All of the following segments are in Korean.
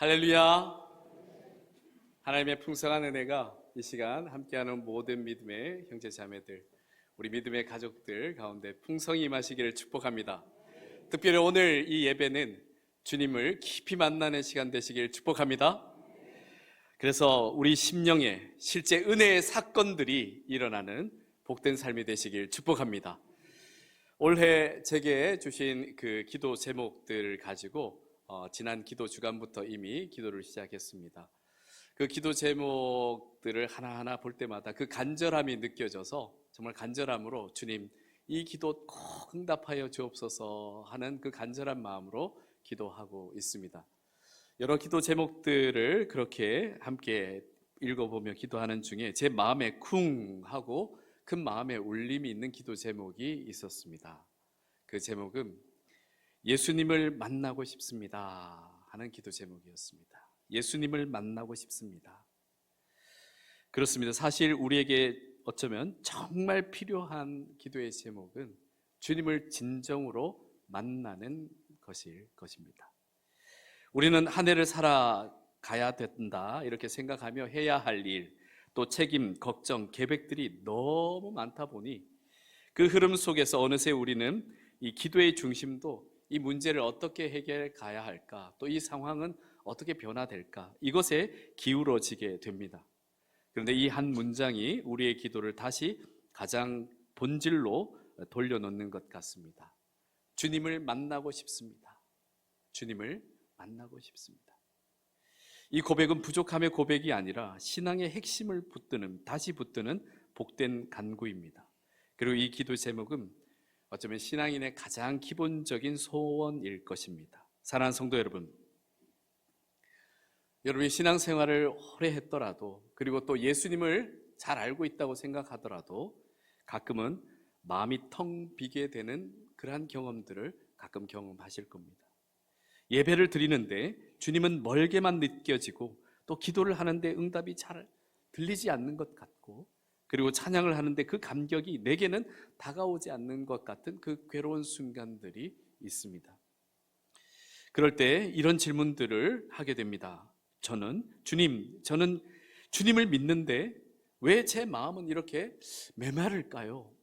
할렐루야. 하나님의 풍성한 은혜가 이 시간 함께하는 모든 믿음의 형제 자매들, 우리 믿음의 가족들 가운데 풍성히 임하시기를 축복합니다. 특별히 오늘 이 예배는 주님을 깊이 만나는 시간 되시길 축복합니다. 그래서 우리 심령에 실제 은혜의 사건들이 일어나는 복된 삶이 되시길 축복합니다. 올해 제게 주신 그 기도 제목들을 가지고 지난 기도 주간부터 이미 기도를 시작했습니다. 그 기도 제목들을 하나하나 볼 때마다 그 간절함이 느껴져서 정말 간절함으로 주님 이 기도 꼭 응답하여 주옵소서 하는 그 간절한 마음으로 기도하고 있습니다. 여러 기도 제목들을 그렇게 함께 읽어보며 기도하는 중에 제 마음에 쿵 하고 큰 마음의 울림이 있는 기도 제목이 있었습니다. 그 제목은 예수님을 만나고 싶습니다 하는 기도 제목이었습니다. 예수님을 만나고 싶습니다. 그렇습니다. 사실 우리에게 어쩌면 정말 필요한 기도의 제목은 주님을 진정으로 만나는 것일 것입니다. 우리는 한 해를 살아가야 된다 이렇게 생각하며 해야 할 일, 또 책임, 걱정, 계획들이 너무 많다 보니 그 흐름 속에서 어느새 우리는 이 기도의 중심도 이 문제를 어떻게 해결해 가야 할까, 또 이 상황은 어떻게 변화될까, 이것에 기울어지게 됩니다. 그런데 이 한 문장이 우리의 기도를 다시 가장 본질로 돌려놓는 것 같습니다. 주님을 만나고 싶습니다. 주님을 만나고 싶습니다. 이 고백은 부족함의 고백이 아니라 신앙의 핵심을 다시 붙드는 복된 간구입니다. 그리고 이 기도 제목은 어쩌면 신앙인의 가장 기본적인 소원일 것입니다. 사랑하는 성도 여러분, 여러분이 신앙생활을 오래 했더라도, 그리고 또 예수님을 잘 알고 있다고 생각하더라도 가끔은 마음이 텅 비게 되는 그러한 경험들을 가끔 경험하실 겁니다. 예배를 드리는데 주님은 멀게만 느껴지고, 또 기도를 하는데 응답이 잘 들리지 않는 것 같고, 그리고 찬양을 하는데 그 감격이 내게는 다가오지 않는 것 같은 그 괴로운 순간들이 있습니다. 그럴 때 이런 질문들을 하게 됩니다. 저는 주님을 믿는데 왜 제 마음은 이렇게 메마를까요?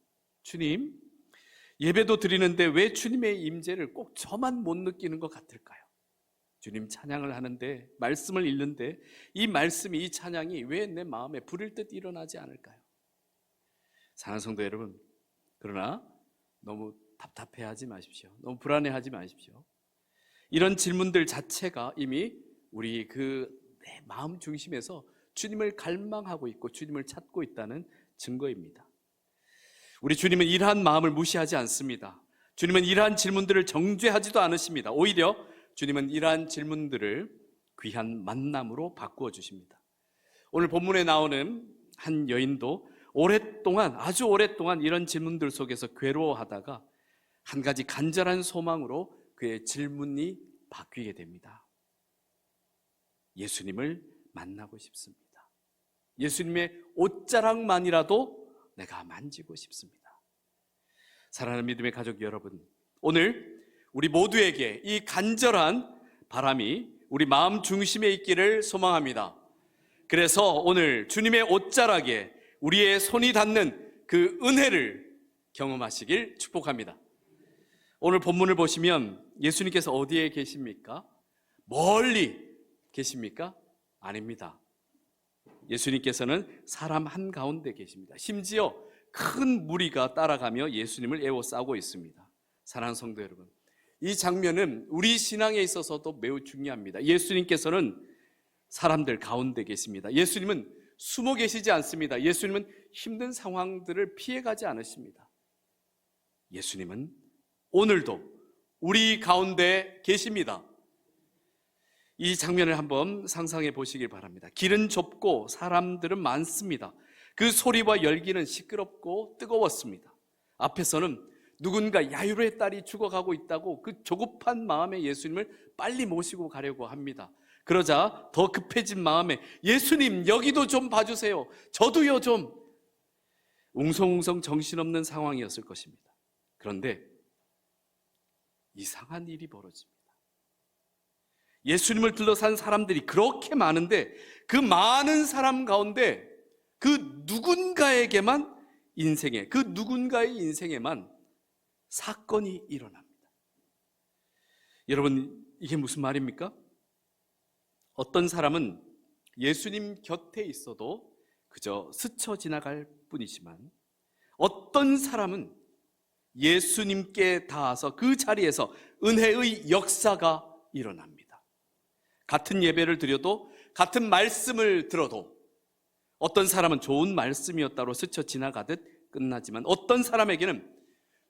주님, 예배도 드리는데 왜 주님의 임재를 꼭 저만 못 느끼는 것 같을까요? 주님, 찬양을 하는데, 말씀을 읽는데 이 말씀이, 이 찬양이 왜 내 마음에 불일 듯 일어나지 않을까요? 사랑하는 성도 여러분, 그러나 너무 답답해하지 마십시오. 너무 불안해하지 마십시오. 이런 질문들 자체가 이미 우리 내 마음 중심에서 주님을 갈망하고 있고 주님을 찾고 있다는 증거입니다. 우리 주님은 이러한 마음을 무시하지 않습니다. 주님은 이러한 질문들을 정죄하지도 않으십니다. 오히려 주님은 이러한 질문들을 귀한 만남으로 바꾸어 주십니다. 오늘 본문에 나오는 한 여인도 아주 오랫동안 이런 질문들 속에서 괴로워하다가 한 가지 간절한 소망으로 그의 질문이 바뀌게 됩니다. 예수님을 만나고 싶습니다. 예수님의 옷자락만이라도 내가 만지고 싶습니다. 사랑하는 믿음의 가족 여러분, 오늘 우리 모두에게 이 간절한 바람이 우리 마음 중심에 있기를 소망합니다. 그래서 오늘 주님의 옷자락에 우리의 손이 닿는 그 은혜를 경험하시길 축복합니다. 오늘 본문을 보시면 예수님께서 어디에 계십니까? 멀리 계십니까? 아닙니다. 예수님께서는 사람 한가운데 계십니다. 심지어 큰 무리가 따라가며 예수님을 에워싸고 있습니다. 사랑하는 성도 여러분, 이 장면은 우리 신앙에 있어서도 매우 중요합니다. 예수님께서는 사람들 가운데 계십니다. 예수님은 숨어 계시지 않습니다. 예수님은 힘든 상황들을 피해가지 않으십니다. 예수님은 오늘도 우리 가운데 계십니다. 이 장면을 한번 상상해 보시길 바랍니다. 길은 좁고 사람들은 많습니다. 그 소리와 열기는 시끄럽고 뜨거웠습니다. 앞에서는 누군가 야이로의 딸이 죽어가고 있다고 그 조급한 마음에 예수님을 빨리 모시고 가려고 합니다. 그러자 더 급해진 마음에 예수님, 여기도 좀 봐주세요. 저도요 좀. 웅성웅성 정신없는 상황이었을 것입니다. 그런데 이상한 일이 벌어집니다. 예수님을 둘러싼 사람들이 그렇게 많은데 그 많은 사람 가운데 그 누군가의 인생에만 사건이 일어납니다. 여러분, 이게 무슨 말입니까? 어떤 사람은 예수님 곁에 있어도 그저 스쳐 지나갈 뿐이지만 어떤 사람은 예수님께 닿아서 그 자리에서 은혜의 역사가 일어납니다. 같은 예배를 드려도, 같은 말씀을 들어도 어떤 사람은 좋은 말씀이었다로 스쳐 지나가듯 끝나지만 어떤 사람에게는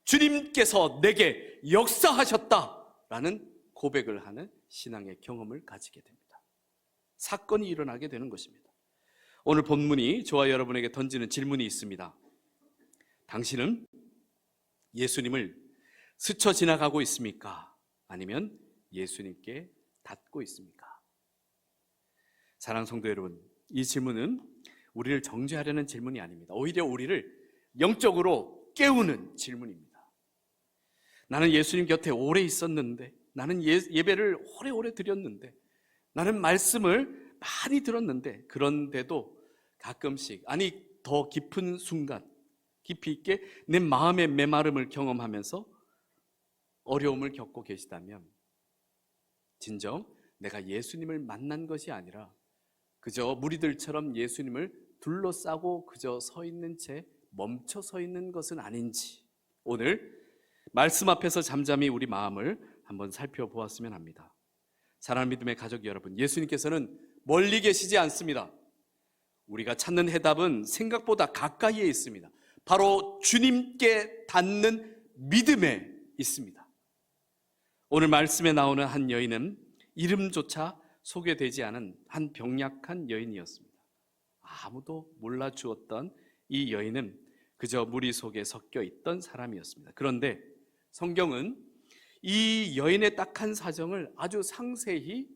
주님께서 내게 역사하셨다라는 고백을 하는 신앙의 경험을 가지게 됩니다. 사건이 일어나게 되는 것입니다. 오늘 본문이 저와 여러분에게 던지는 질문이 있습니다. 당신은 예수님을 스쳐 지나가고 있습니까? 아니면 예수님께 닿고 있습니까? 사랑하는 성도 여러분, 이 질문은 우리를 정죄하려는 질문이 아닙니다. 오히려 우리를 영적으로 깨우는 질문입니다. 나는 예수님 곁에 오래 있었는데, 나는 예배를 오래오래 드렸는데, 나는 말씀을 많이 들었는데, 그런데도 가끔씩, 아니 더 깊은 순간, 깊이 있게 내 마음의 메마름을 경험하면서 어려움을 겪고 계시다면 진정 내가 예수님을 만난 것이 아니라 그저 무리들처럼 예수님을 둘러싸고 그저 서 있는 채 멈춰 서 있는 것은 아닌지, 오늘 말씀 앞에서 잠잠히 우리 마음을 한번 살펴보았으면 합니다. 사랑하는 믿음의 가족 여러분, 예수님께서는 멀리 계시지 않습니다. 우리가 찾는 해답은 생각보다 가까이에 있습니다. 바로 주님께 닿는 믿음에 있습니다. 오늘 말씀에 나오는 한 여인은 이름조차 소개되지 않은 한 병약한 여인이었습니다. 아무도 몰라주었던 이 여인은 그저 무리 속에 섞여 있던 사람이었습니다. 그런데 성경은 이 여인의 딱한 사정을 아주 상세히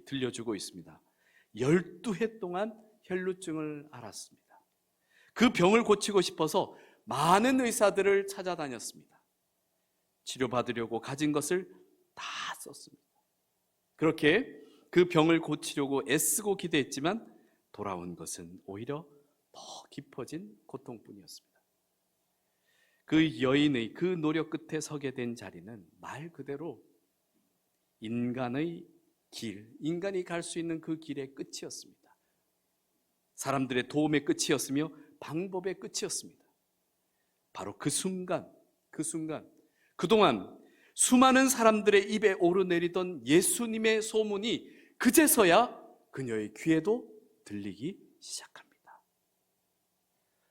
들려주고 있습니다. 12해 동안 혈루증을 앓았습니다. 그 병을 고치고 싶어서 많은 의사들을 찾아다녔습니다. 치료받으려고 가진 것을 다 썼습니다. 그렇게 그 병을 고치려고 애쓰고 기도했지만 돌아온 것은 오히려 더 깊어진 고통뿐이었습니다. 그 여인의 그 노력 끝에 서게 된 자리는 말 그대로 인간의 길, 인간이 갈 수 있는 그 길의 끝이었습니다. 사람들의 도움의 끝이었으며 방법의 끝이었습니다. 바로 그 순간 그동안 수많은 사람들의 입에 오르내리던 예수님의 소문이 그제서야 그녀의 귀에도 들리기 시작합니다.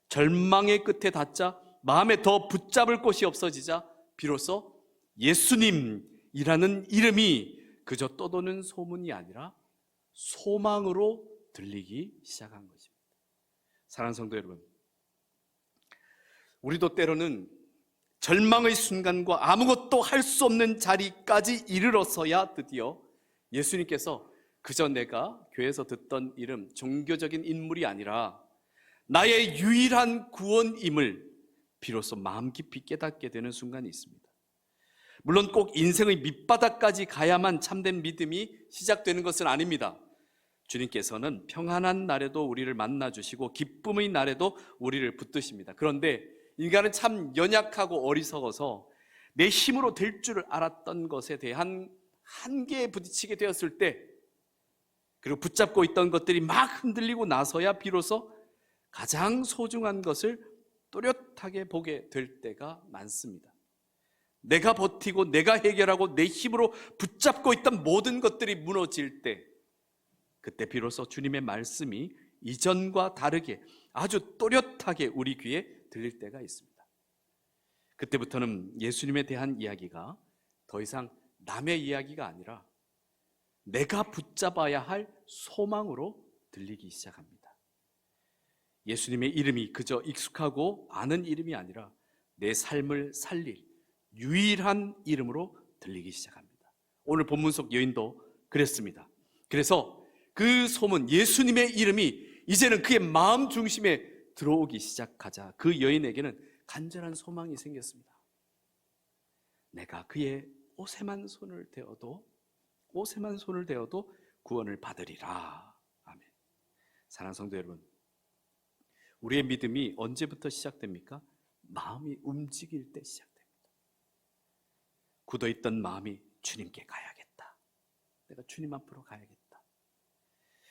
절망의 끝에 닿자 마음에 더 붙잡을 곳이 없어지자 비로소 예수님이라는 이름이 그저 떠도는 소문이 아니라 소망으로 들리기 시작한 것입니다. 사랑하는 성도 여러분, 우리도 때로는 절망의 순간과 아무것도 할 수 없는 자리까지 이르러서야 드디어 예수님께서 그저 내가 교회에서 듣던 이름, 종교적인 인물이 아니라 나의 유일한 구원임을 비로소 마음 깊이 깨닫게 되는 순간이 있습니다. 물론 꼭 인생의 밑바닥까지 가야만 참된 믿음이 시작되는 것은 아닙니다. 주님께서는 평안한 날에도 우리를 만나주시고 기쁨의 날에도 우리를 붙드십니다. 그런데 인간은 참 연약하고 어리석어서 내 힘으로 될 줄 알았던 것에 대한 한계에 부딪히게 되었을 때, 그리고 붙잡고 있던 것들이 막 흔들리고 나서야 비로소 가장 소중한 것을 또렷하게 보게 될 때가 많습니다. 내가 버티고 내가 해결하고 내 힘으로 붙잡고 있던 모든 것들이 무너질 때, 그때 비로소 주님의 말씀이 이전과 다르게 아주 또렷하게 우리 귀에 들릴 때가 있습니다. 그때부터는 예수님에 대한 이야기가 더 이상 남의 이야기가 아니라 내가 붙잡아야 할 소망으로 들리기 시작합니다. 예수님의 이름이 그저 익숙하고 아는 이름이 아니라 내 삶을 살릴 유일한 이름으로 들리기 시작합니다. 오늘 본문 속 여인도 그랬습니다. 그래서 그 소문, 예수님의 이름이 이제는 그의 마음 중심에 들어오기 시작하자 그 여인에게는 간절한 소망이 생겼습니다. 내가 그의 옷에만 손을 대어도 옷에만 손을 대어도 구원을 받으리라. 아멘. 사랑하는 성도 여러분, 우리의 믿음이 언제부터 시작됩니까? 마음이 움직일 때 시작됩니다. 굳어있던 마음이 주님께 가야겠다, 내가 주님 앞으로 가야겠다,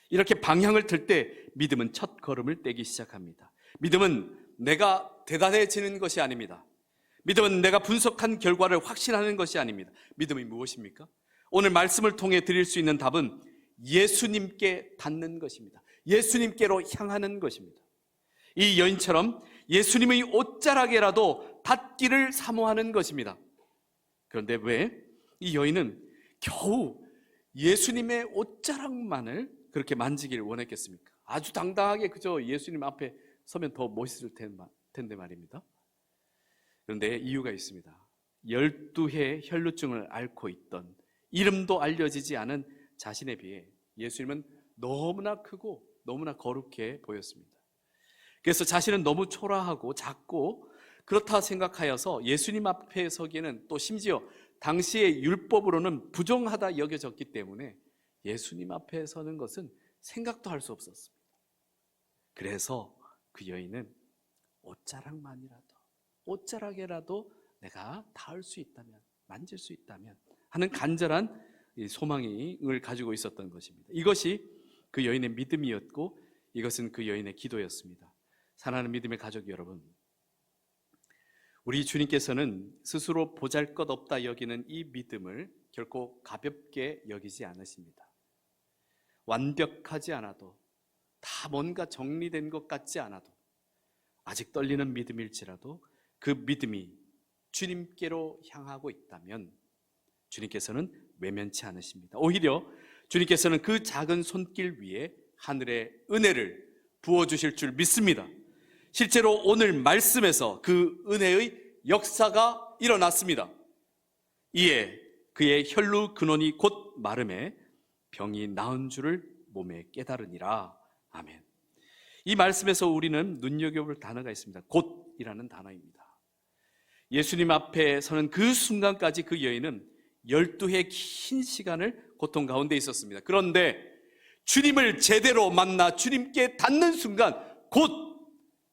이렇게 방향을 틀 때 믿음은 첫 걸음을 떼기 시작합니다. 믿음은 내가 대단해지는 것이 아닙니다. 믿음은 내가 분석한 결과를 확신하는 것이 아닙니다. 믿음이 무엇입니까? 오늘 말씀을 통해 드릴 수 있는 답은 예수님께 닿는 것입니다. 예수님께로 향하는 것입니다. 이 여인처럼 예수님의 옷자락에라도 닿기를 사모하는 것입니다. 그런데 왜 이 여인은 겨우 예수님의 옷자락만을 그렇게 만지기를 원했겠습니까? 아주 당당하게 그저 예수님 앞에 서면 더 멋있을 텐데 말입니다. 그런데 이유가 있습니다. 12해 혈루증을 앓고 있던, 이름도 알려지지 않은 자신에 비해 예수님은 너무나 크고 너무나 거룩해 보였습니다. 그래서 자신은 너무 초라하고 작고 그렇다 생각하여서 예수님 앞에 서기에는, 또 심지어 당시의 율법으로는 부정하다 여겨졌기 때문에 예수님 앞에 서는 것은 생각도 할 수 없었습니다. 그래서 그 여인은 옷자락에라도 내가 닿을 수 있다면, 만질 수 있다면 하는 간절한 소망을 가지고 있었던 것입니다. 이것이 그 여인의 믿음이었고, 이것은 그 여인의 기도였습니다. 사랑하는 믿음의 가족 여러분, 우리 주님께서는 스스로 보잘것없다 여기는 이 믿음을 결코 가볍게 여기지 않으십니다. 완벽하지 않아도, 다 뭔가 정리된 것 같지 않아도, 아직 떨리는 믿음일지라도 그 믿음이 주님께로 향하고 있다면 주님께서는 외면치 않으십니다. 오히려 주님께서는 그 작은 손길 위에 하늘의 은혜를 부어주실 줄 믿습니다. 실제로 오늘 말씀에서 그 은혜의 역사가 일어났습니다. 이에 그의 혈루 근원이 곧 마름에 병이 나은 줄을 몸에 깨달으니라. 아멘. 이 말씀에서 우리는 눈여겨볼 단어가 있습니다. 곧이라는 단어입니다. 예수님 앞에 서는 그 순간까지 그 여인은 12해 긴 시간을 고통 가운데 있었습니다. 그런데 주님을 제대로 만나 주님께 닿는 순간 곧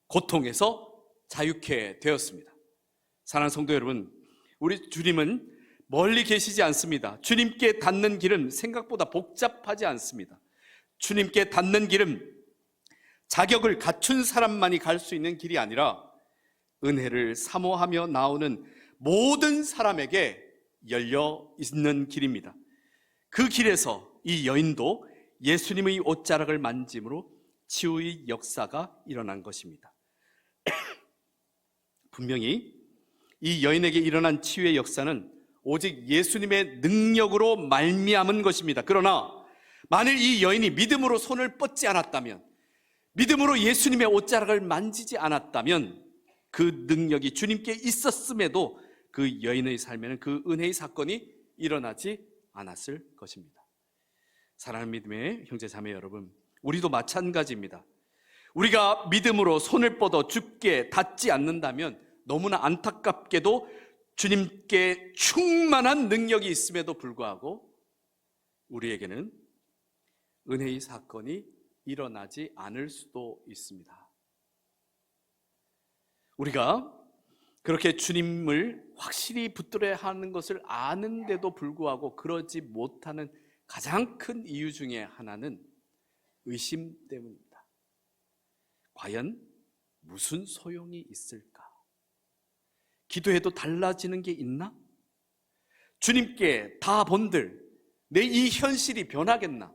고통에서 자유케 되었습니다. 사랑하는 성도 여러분, 우리 주님은 멀리 계시지 않습니다. 주님께 닿는 길은 생각보다 복잡하지 않습니다. 주님께 닿는 길은 자격을 갖춘 사람만이 갈 수 있는 길이 아니라 은혜를 사모하며 나오는 모든 사람에게 열려 있는 길입니다. 그 길에서 이 여인도 예수님의 옷자락을 만짐으로 치유의 역사가 일어난 것입니다. 분명히 이 여인에게 일어난 치유의 역사는 오직 예수님의 능력으로 말미암은 것입니다. 그러나 만일 이 여인이 믿음으로 손을 뻗지 않았다면, 믿음으로 예수님의 옷자락을 만지지 않았다면 그 능력이 주님께 있었음에도 그 여인의 삶에는 그 은혜의 사건이 일어나지 않았을 것입니다. 사랑하는 믿음의 형제 자매 여러분, 우리도 마찬가지입니다. 우리가 믿음으로 손을 뻗어 주께 닿지 않는다면 너무나 안타깝게도 주님께 충만한 능력이 있음에도 불구하고 우리에게는 은혜의 사건이 일어나지 않을 수도 있습니다. 우리가 그렇게 주님을 확실히 붙들어야 하는 것을 아는데도 불구하고 그러지 못하는 가장 큰 이유 중에 하나는 의심 때문입니다. 과연 무슨 소용이 있을까? 기도해도 달라지는 게 있나? 주님께 다 본들 내 이 현실이 변하겠나?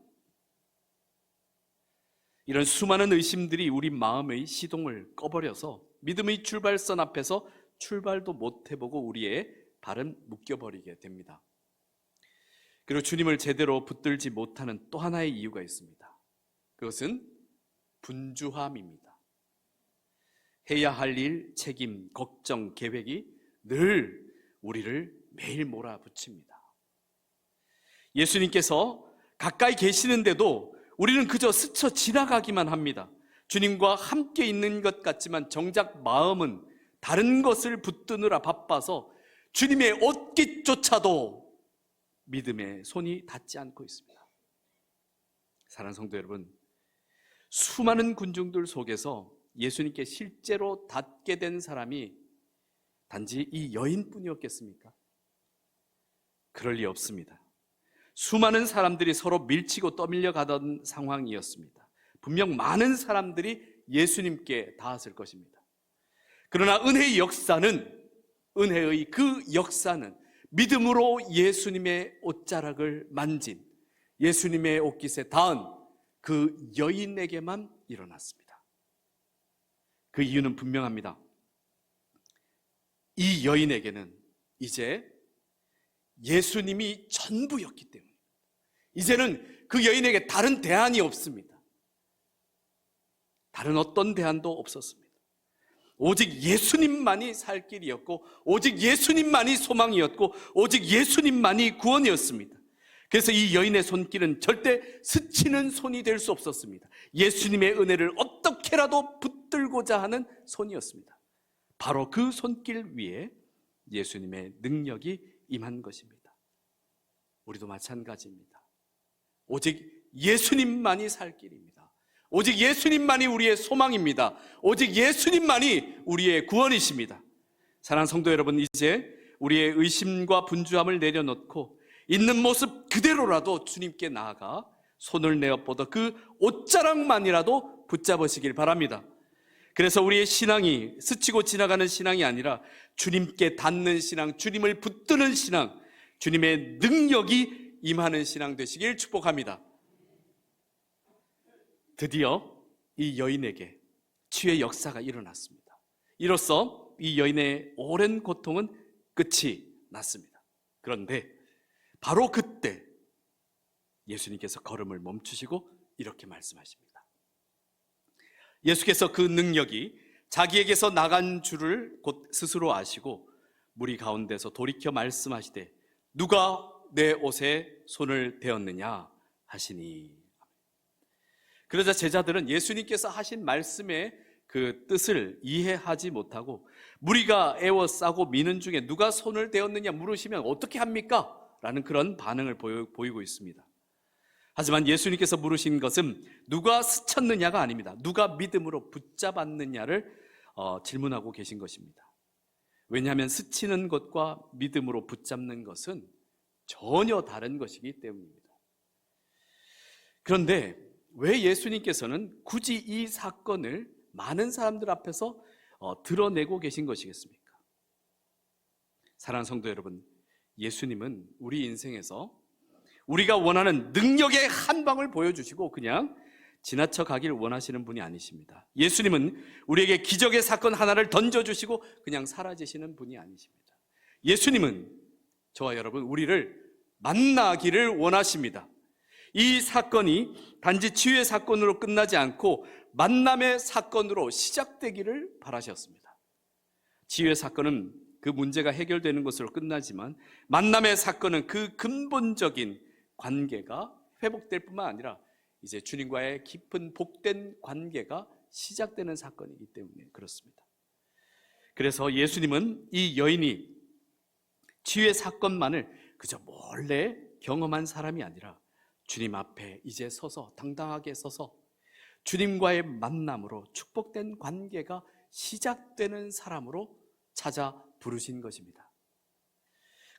이런 수많은 의심들이 우리 마음의 시동을 꺼버려서 믿음의 출발선 앞에서 출발도 못 해보고 우리의 발은 묶여버리게 됩니다. 그리고 주님을 제대로 붙들지 못하는 또 하나의 이유가 있습니다. 그것은 분주함입니다. 해야 할 일, 책임, 걱정, 계획이 늘 우리를 매일 몰아붙입니다. 예수님께서 가까이 계시는데도 우리는 그저 스쳐 지나가기만 합니다. 주님과 함께 있는 것 같지만 정작 마음은 다른 것을 붙드느라 바빠서 주님의 옷깃조차도 믿음의 손이 닿지 않고 있습니다. 사랑하는 성도 여러분, 수많은 군중들 속에서 예수님께 실제로 닿게 된 사람이 단지 이 여인뿐이었겠습니까? 그럴 리 없습니다. 수많은 사람들이 서로 밀치고 떠밀려 가던 상황이었습니다. 분명 많은 사람들이 예수님께 닿았을 것입니다. 그러나 은혜의 역사는 믿음으로 예수님의 옷자락을 만진, 예수님의 옷깃에 닿은 그 여인에게만 일어났습니다. 그 이유는 분명합니다. 이 여인에게는 이제 예수님이 전부였기 때문에 이제는 그 여인에게 다른 대안이 없습니다. 다른 어떤 대안도 없었습니다. 오직 예수님만이 살 길이었고, 오직 예수님만이 소망이었고, 오직 예수님만이 구원이었습니다. 그래서 이 여인의 손길은 절대 스치는 손이 될 수 없었습니다. 예수님의 은혜를 어떻게라도 붙들고자 하는 손이었습니다. 바로 그 손길 위에 예수님의 능력이 임한 것입니다. 우리도 마찬가지입니다. 오직 예수님만이 살 길입니다. 오직 예수님만이 우리의 소망입니다. 오직 예수님만이 우리의 구원이십니다. 사랑하는 성도 여러분, 이제 우리의 의심과 분주함을 내려놓고 있는 모습 그대로라도 주님께 나아가 손을 내어뻗어 그 옷자락만이라도 붙잡으시길 바랍니다. 그래서 우리의 신앙이 스치고 지나가는 신앙이 아니라 주님께 닿는 신앙, 주님을 붙드는 신앙, 주님의 능력이 임하는 신앙 되시길 축복합니다. 드디어 이 여인에게 치유의 역사가 일어났습니다. 이로써 이 여인의 오랜 고통은 끝이 났습니다. 그런데 바로 그때 예수님께서 걸음을 멈추시고 이렇게 말씀하십니다. 예수께서 그 능력이 자기에게서 나간 줄을 곧 스스로 아시고 무리 가운데서 돌이켜 말씀하시되 누가 내 옷에 손을 대었느냐 하시니. 그러자 제자들은 예수님께서 하신 말씀의 그 뜻을 이해하지 못하고 무리가 애워싸고 미는 중에 누가 손을 대었느냐 물으시면 어떻게 합니까? 라는 그런 반응을 보이고 있습니다. 하지만 예수님께서 물으신 것은 누가 스쳤느냐가 아닙니다. 누가 믿음으로 붙잡았느냐를 질문하고 계신 것입니다. 왜냐하면 스치는 것과 믿음으로 붙잡는 것은 전혀 다른 것이기 때문입니다. 그런데 왜 예수님께서는 굳이 이 사건을 많은 사람들 앞에서 드러내고 계신 것이겠습니까? 사랑하는 성도 여러분, 예수님은 우리 인생에서 우리가 원하는 능력의 한 방을 보여주시고 그냥 지나쳐 가길 원하시는 분이 아니십니다. 예수님은 우리에게 기적의 사건 하나를 던져주시고 그냥 사라지시는 분이 아니십니다. 예수님은 저와 여러분 우리를 만나기를 원하십니다. 이 사건이 단지 치유의 사건으로 끝나지 않고 만남의 사건으로 시작되기를 바라셨습니다. 치유의 사건은 그 문제가 해결되는 것으로 끝나지만 만남의 사건은 그 근본적인 관계가 회복될 뿐만 아니라 이제 주님과의 깊은 복된 관계가 시작되는 사건이기 때문에 그렇습니다. 그래서 예수님은 이 여인이 치유의 사건만을 그저 몰래 경험한 사람이 아니라 주님 앞에 이제 서서 당당하게 서서 주님과의 만남으로 축복된 관계가 시작되는 사람으로 찾아 부르신 것입니다.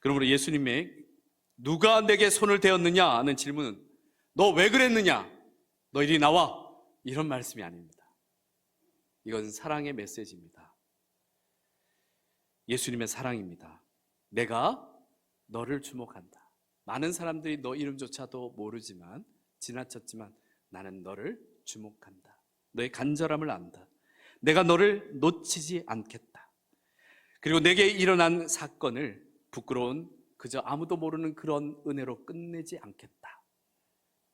그러므로 예수님의 누가 내게 손을 대었느냐 하는 질문은 너 왜 그랬느냐? 너 이리 나와. 이런 말씀이 아닙니다. 이건 사랑의 메시지입니다. 예수님의 사랑입니다. 내가 너를 주목한다. 많은 사람들이 너 이름조차도 모르지만 지나쳤지만 나는 너를 주목한다. 너의 간절함을 안다. 내가 너를 놓치지 않겠다. 그리고 내게 일어난 사건을 부끄러운 그저 아무도 모르는 그런 은혜로 끝내지 않겠다.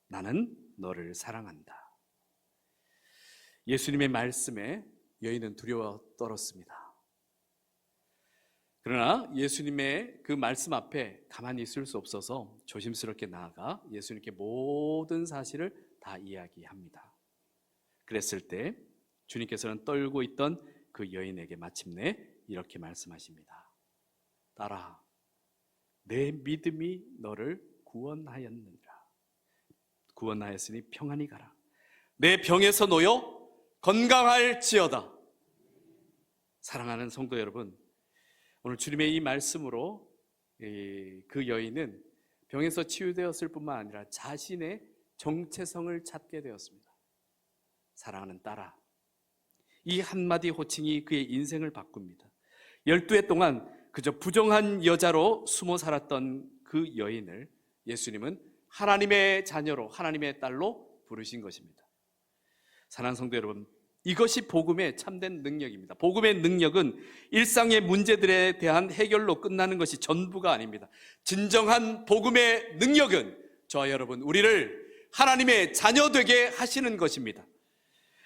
나는 너를 사랑한다. 예수님의 말씀에 여인은 두려워 떨었습니다. 그러나 예수님의 그 말씀 앞에 가만히 있을 수 없어서 조심스럽게 나아가 예수님께 모든 사실을 다 이야기합니다. 그랬을 때 주님께서는 떨고 있던 그 여인에게 마침내 이렇게 말씀하십니다. 딸아, 내 믿음이 너를 구원하였느니라. 구원하였으니 평안히 가라. 내 병에서 놓여 건강할지어다. 사랑하는 성도 여러분, 오늘 주님의 이 말씀으로 그 여인은 병에서 치유되었을 뿐만 아니라 자신의 정체성을 찾게 되었습니다. 사랑하는 딸아, 이 한마디 호칭이 그의 인생을 바꿉니다. 12해 동안 그저 부정한 여자로 숨어 살았던 그 여인을 예수님은 하나님의 자녀로, 하나님의 딸로 부르신 것입니다. 사랑하는 성도 여러분, 이것이 복음의 참된 능력입니다. 복음의 능력은 일상의 문제들에 대한 해결로 끝나는 것이 전부가 아닙니다. 진정한 복음의 능력은 저와 여러분, 우리를 하나님의 자녀 되게 하시는 것입니다.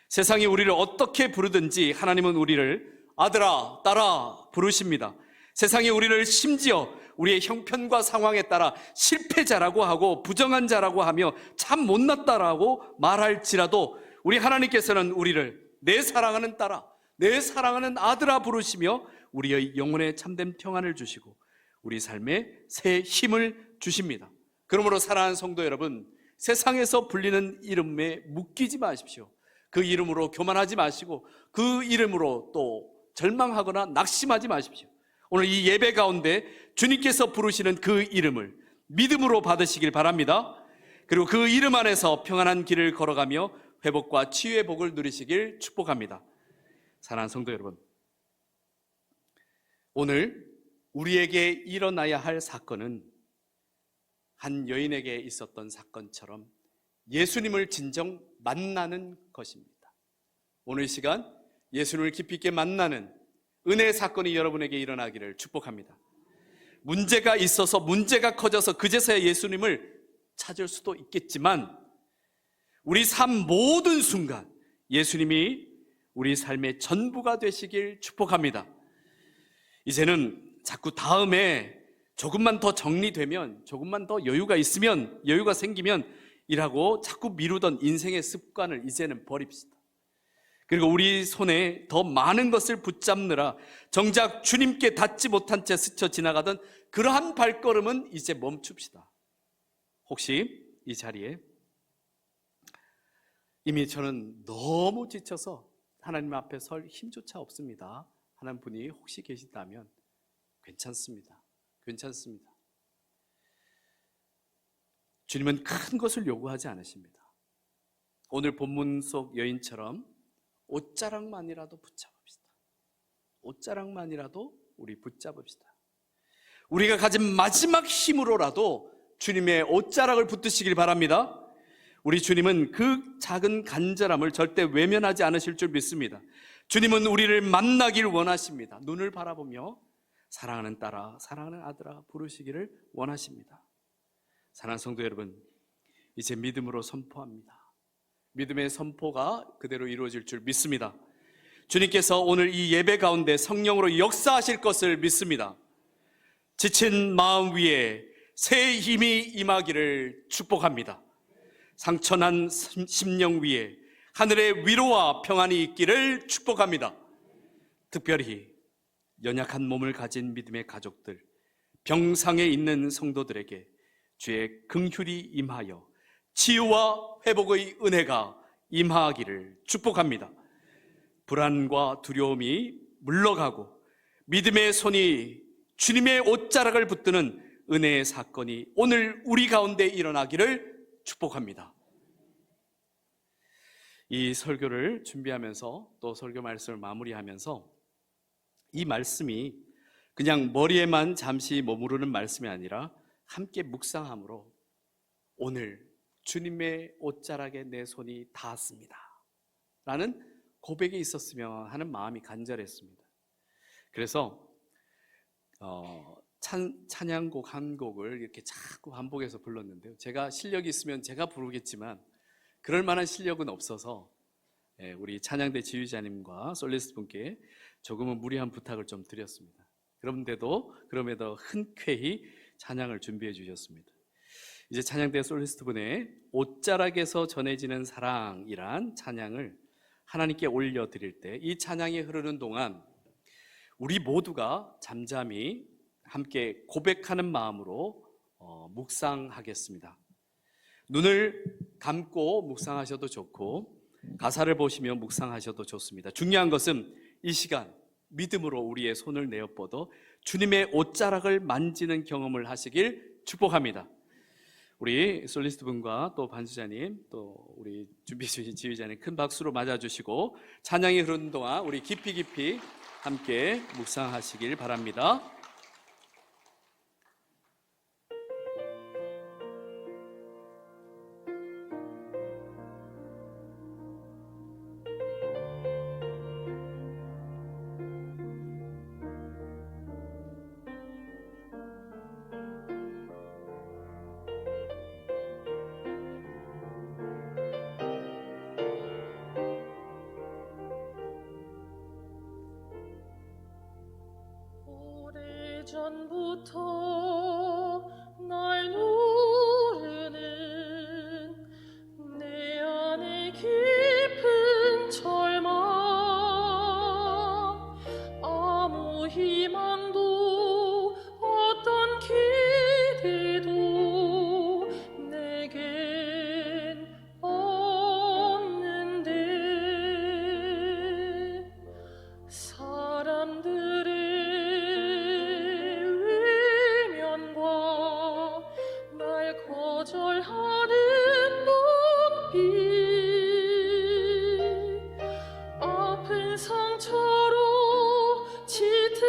세상이 우리를 어떻게 부르든지 하나님은 우리를 아들아, 딸아 부르십니다. 세상이 우리를 심지어 우리의 형편과 상황에 따라 실패자라고 하고 부정한 자라고 하며 참 못났다라고 말할지라도 우리 하나님께서는 우리를 내 사랑하는 딸아, 내 사랑하는 아들아 부르시며 우리의 영혼에 참된 평안을 주시고 우리 삶에 새 힘을 주십니다. 그러므로 사랑하는 성도 여러분, 세상에서 불리는 이름에 묶이지 마십시오. 그 이름으로 교만하지 마시고 그 이름으로 또 절망하거나 낙심하지 마십시오. 오늘 이 예배 가운데 주님께서 부르시는 그 이름을 믿음으로 받으시길 바랍니다. 그리고 그 이름 안에서 평안한 길을 걸어가며 회복과 치유의 복을 누리시길 축복합니다. 사랑하는 성도 여러분, 오늘 우리에게 일어나야 할 사건은 한 여인에게 있었던 사건처럼 예수님을 진정 만나는 것입니다. 오늘 이 시간 예수님을 깊이 있게 만나는 은혜의 사건이 여러분에게 일어나기를 축복합니다. 문제가 있어서 문제가 커져서 그제서야 예수님을 찾을 수도 있겠지만 우리 삶 모든 순간 예수님이 우리 삶의 전부가 되시길 축복합니다. 이제는 자꾸 다음에 조금만 더 정리되면, 조금만 더 여유가 있으면, 여유가 생기면 이라고 자꾸 미루던 인생의 습관을 이제는 버립시다. 그리고 우리 손에 더 많은 것을 붙잡느라 정작 주님께 닿지 못한 채 스쳐 지나가던 그러한 발걸음은 이제 멈춥시다. 혹시 이 자리에 이미 저는 너무 지쳐서 하나님 앞에 설 힘조차 없습니다 하는 분이 혹시 계시다면 괜찮습니다. 괜찮습니다. 주님은 큰 것을 요구하지 않으십니다. 오늘 본문 속 여인처럼 옷자락만이라도 붙잡읍시다. 옷자락만이라도 우리 붙잡읍시다. 우리가 가진 마지막 힘으로라도 주님의 옷자락을 붙드시길 바랍니다. 우리 주님은 그 작은 간절함을 절대 외면하지 않으실 줄 믿습니다. 주님은 우리를 만나길 원하십니다. 눈을 바라보며 사랑하는 딸아, 사랑하는 아들아 부르시기를 원하십니다. 사랑하는 성도 여러분, 이제 믿음으로 선포합니다. 믿음의 선포가 그대로 이루어질 줄 믿습니다. 주님께서 오늘 이 예배 가운데 성령으로 역사하실 것을 믿습니다. 지친 마음 위에 새 힘이 임하기를 축복합니다. 상처난 심령 위에 하늘의 위로와 평안이 있기를 축복합니다. 특별히 연약한 몸을 가진 믿음의 가족들, 병상에 있는 성도들에게 주의 긍휼이 임하여 치유와 회복의 은혜가 임하기를 축복합니다. 불안과 두려움이 물러가고 믿음의 손이 주님의 옷자락을 붙드는 은혜의 사건이 오늘 우리 가운데 일어나기를 축복합니다. 이 설교를 준비하면서 또 설교 말씀을 마무리하면서 이 말씀이 그냥 머리에만 잠시 머무르는 말씀이 아니라 함께 묵상함으로 오늘 주님의 옷자락에 내 손이 닿았습니다 라는 고백이 있었으면 하는 마음이 간절했습니다. 그래서 찬양곡 한 곡을 이렇게 자꾸 반복해서 불렀는데요, 제가 실력이 있으면 제가 부르겠지만 그럴 만한 실력은 없어서 우리 찬양대 지휘자님과 솔리스트 분께 조금은 무리한 부탁을 좀 드렸습니다. 그럼에도 흔쾌히 찬양을 준비해 주셨습니다. 이제 찬양대 솔리스트 분의 옷자락에서 전해지는 사랑이란 찬양을 하나님께 올려드릴 때 이 찬양이 흐르는 동안 우리 모두가 잠잠히 함께 고백하는 마음으로 묵상하겠습니다. 눈을 감고 묵상하셔도 좋고 가사를 보시며 묵상하셔도 좋습니다. 중요한 것은 이 시간 믿음으로 우리의 손을 내어뻗어 주님의 옷자락을 만지는 경험을 하시길 축복합니다. 우리 솔리스트 분과 또 반주자님, 또 우리 준비 주신 지휘자님 큰 박수로 맞아주시고 찬양이 흐르는 동안 우리 깊이 함께 묵상하시길 바랍니다. 오래전부터 날 노르는 내 안에 깊은 절망, 아무 희망도 어떤 기대도 내겐 없는데 사람들의 거절하는 눈빛, 아픈 상처로 짙은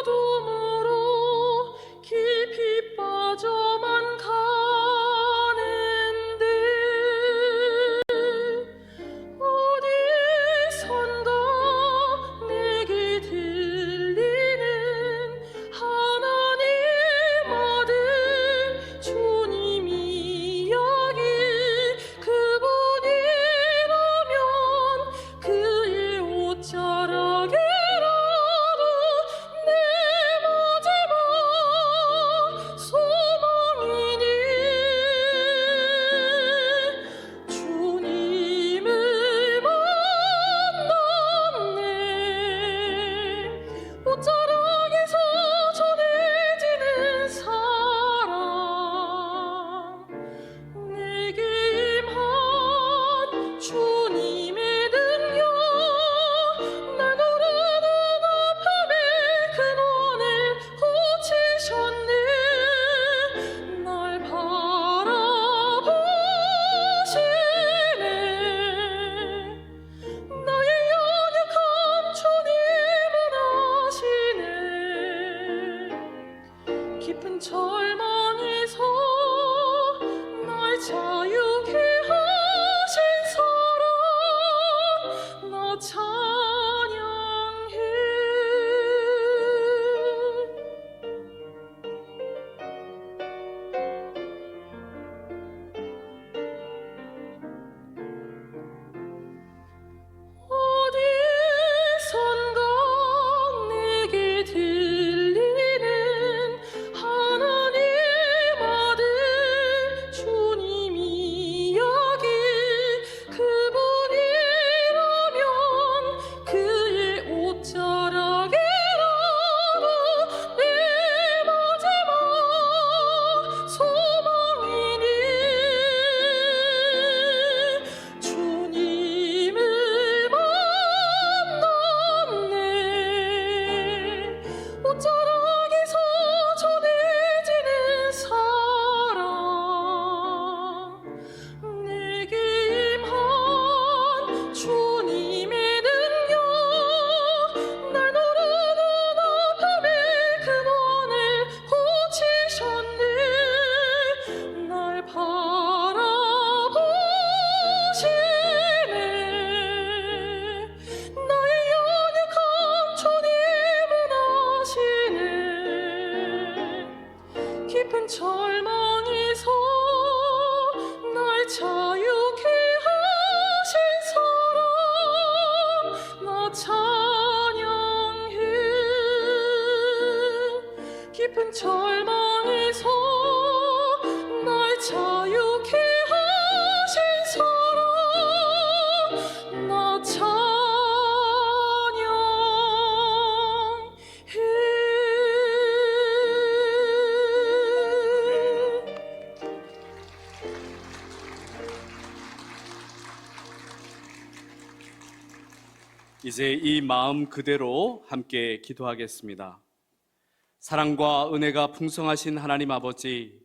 어둠으로 깊이 빠져만 가는데 어디선가 내게 들리는 하나님 아들 주님이 여기 그분이라면 그의 옷자락이라도 내 마지막 소망이니 주님을 만났네. 옷자락에서 전해지는 사랑, 내게 임한 주님의 능력, 날 노르는 아픔의 근원을 고치셨네. 날 바라보시네. 나의 연약함 주님은 아시네. 깊은 절망에서 날 자유케 하신 사랑, 나 찬양해. 어디선가 내게 들리는 하나님 아들 주님이 여기 그분이라면 그의 옷자락이라도 내 마지막 소망이니 주님을 만났네. 옷자락에서 전해지는 사랑, 내게 임한 주님의 능력, 날 노르는 아픔의 근원을 고치셨네. 날 바라보시네. 나의 연약함 주님은 아시네. 깊은 절망에서 날 자유케 하신 사랑, 나 찬양해. 깊은 절망에서 날 자유케 하신 사랑, 나 찬양해. 이제 이 마음 그대로 함께 기도하겠습니다. 사랑과 은혜가 풍성하신 하나님 아버지,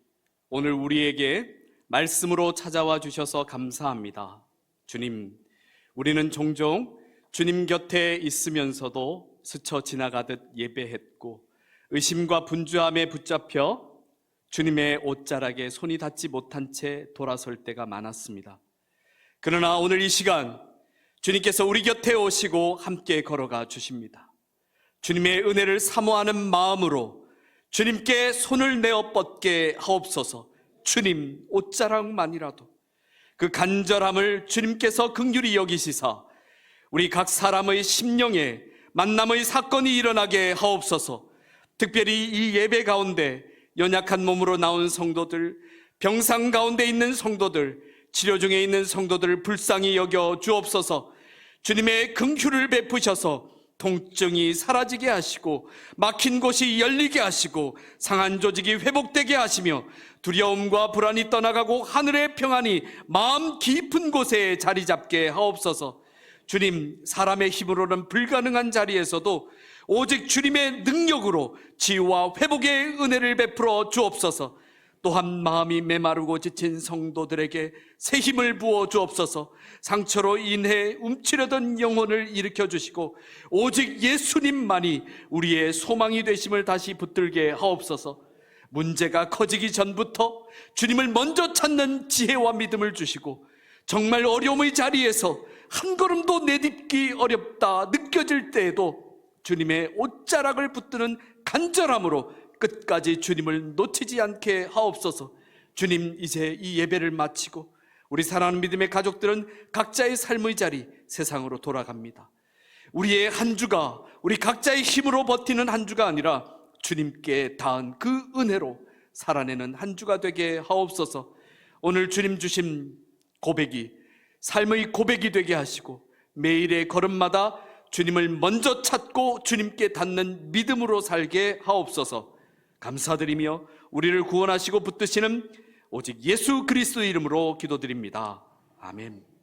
오늘 우리에게 말씀으로 찾아와 주셔서 감사합니다. 주님, 우리는 종종 주님 곁에 있으면서도 스쳐 지나가듯 예배했고 의심과 분주함에 붙잡혀 주님의 옷자락에 손이 닿지 못한 채 돌아설 때가 많았습니다. 그러나 오늘 이 시간 주님께서 우리 곁에 오시고 함께 걸어가 주십니다. 주님의 은혜를 사모하는 마음으로 주님께 손을 내어 뻗게 하옵소서. 주님 옷자락만이라도 그 간절함을 주님께서 긍휼히 여기시사 우리 각 사람의 심령에 만남의 사건이 일어나게 하옵소서. 특별히 이 예배 가운데 연약한 몸으로 나온 성도들, 병상 가운데 있는 성도들, 치료 중에 있는 성도들을 불쌍히 여겨 주옵소서. 주님의 긍휼을 베푸셔서 통증이 사라지게 하시고 막힌 곳이 열리게 하시고 상한 조직이 회복되게 하시며 두려움과 불안이 떠나가고 하늘의 평안이 마음 깊은 곳에 자리 잡게 하옵소서. 주님, 사람의 힘으로는 불가능한 자리에서도 오직 주님의 능력으로 치유와 회복의 은혜를 베풀어 주옵소서. 또한 마음이 메마르고 지친 성도들에게 새 힘을 부어 주옵소서. 상처로 인해 움츠려던 영혼을 일으켜 주시고 오직 예수님만이 우리의 소망이 되심을 다시 붙들게 하옵소서. 문제가 커지기 전부터 주님을 먼저 찾는 지혜와 믿음을 주시고 정말 어려움의 자리에서 한 걸음도 내딛기 어렵다 느껴질 때에도 주님의 옷자락을 붙드는 간절함으로 끝까지 주님을 놓치지 않게 하옵소서. 주님, 이제 이 예배를 마치고 우리 사랑하는 믿음의 가족들은 각자의 삶의 자리 세상으로 돌아갑니다. 우리의 한 주가 우리 각자의 힘으로 버티는 한 주가 아니라 주님께 닿은 그 은혜로 살아내는 한 주가 되게 하옵소서. 오늘 주님 주신 고백이 삶의 고백이 되게 하시고 매일의 걸음마다 주님을 먼저 찾고 주님께 닿는 믿음으로 살게 하옵소서. 감사드리며 우리를 구원하시고 붙드시는 오직 예수 그리스도의 이름으로 기도드립니다. 아멘.